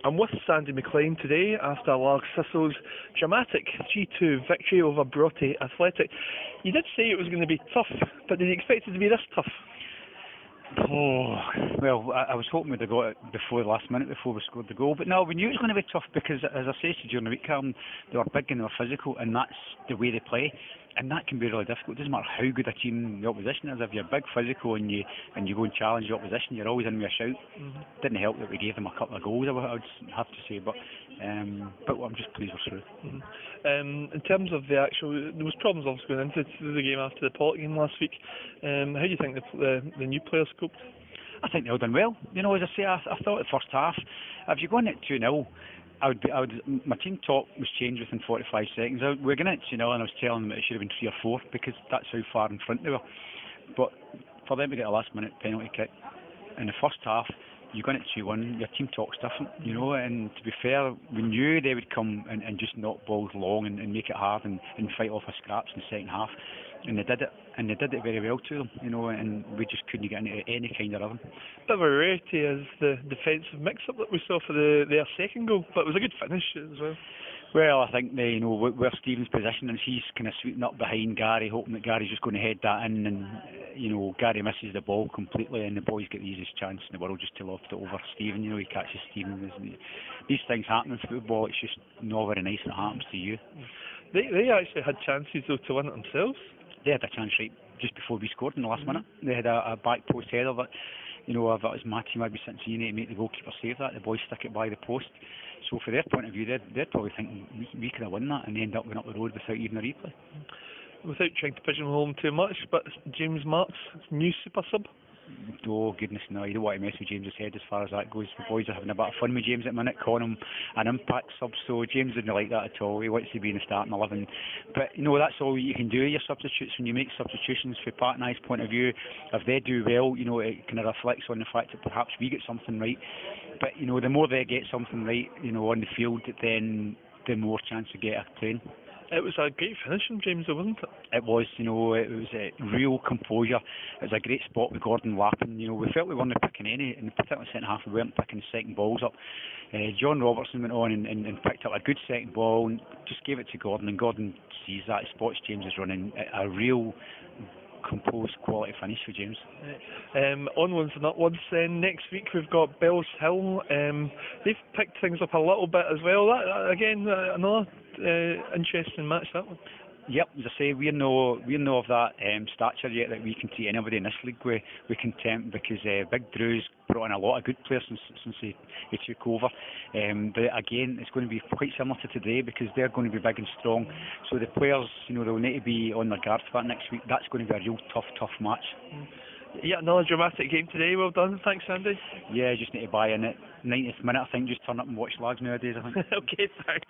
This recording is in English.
I'm with Sandy MacLean today after LARGS Thistle's dramatic 3-2 victory over Broughty Athletic. You did say it was going to be tough, but did you expect it to be this tough? Oh, well, I was hoping we'd have got it before the last minute, before we scored the goal. But no, we knew it was going to be tough because, as I said to you during the week, Callum, they were big and they were physical, and that's the way they play. And that can be really difficult. It doesn't matter how good a team the opposition is. If you're big, physical, and you go and challenge the opposition, you're always in with a shout. Didn't help that we gave them a couple of goals, I would have to say. But I'm just pleased we're through. In terms of the actual, there was problems obviously going into the game after the Port game last week. How do you think the new players coped? I think they all done well. You know, as I say, I thought the first half, if you're going at 2-0, my team talk was changed within 45 seconds. We're going at 2-0 and I was telling them that it should have been 3 or 4 because that's how far in front they were. But for them to get a last minute penalty kick in the first half, you're going at 2-1, your team talk's different, you know, and to be fair, we knew they would come and just knock balls long and make it hard and fight off the scraps in the second half. And they did it very well to them, you know, and we just couldn't get into any kind of rhythm. Bit of a rarity is the defensive mix-up that we saw for their second goal, but it was a good finish as well. Well, I think you know where Stephen's position is, he's kind of sweeping up behind Gary, hoping that Gary's just going to head that in, and you know Gary misses the ball completely, and the boys get the easiest chance in the world just to loft it over Stephen. You know, he catches Stephen. These things happen in football. It's just not very nice when it happens to you. They actually had chances though to win it themselves. They had a chance right just before we scored in the last minute. They had a back post header that, you know, if it was my team, I'd be sitting saying to make the goalkeeper save that. The boys stick it by the post. So for their point of view, they're probably thinking we could have won that and end up going up the road without even a replay. Without trying to pigeonhole him too much, but James Marks, new super sub. Oh goodness no, you don't want to mess with James's head as far as that goes. The boys are having a bit of fun with James at the minute, calling him an impact sub, so James didn't like that at all. He wants to be in the starting 11. But you know, that's all you can do, your substitutes. When you make substitutions, from Pat and I's point of view, if they do well, you know, it kind of reflects on the fact that perhaps we get something right. But you know, the more they get something right, you know, on the field, then the more chance they get of playing. It was a great finish from James, wasn't it? It was, you know, it was a real composure. It was a great spot with Gordon lapping. You know, we felt we weren't picking any, in particular second half, we weren't picking the second balls up. John Robertson went on and picked up a good second ball and just gave it to Gordon, and Gordon sees that, spots James is running. A real composed quality finish for James. Onwards and upwards then. Next week we've got Bells Hill. They've picked things up a little bit as well. That again, another interesting match, that one. Yep, as I say, we're no of that stature yet that we can see anybody in this league with contempt, because Big Drew's brought in a lot of good players since he took over. But again, it's going to be quite similar to today because they're going to be big and strong. So the players, you know, they'll need to be on their guard for that next week. That's going to be a real tough match. Yeah, another dramatic game today. Well done. Thanks, Andy. Yeah, just need to buy in it. 90th minute, I think. Just turn up and watch LARGS nowadays, I think. Okay, thanks.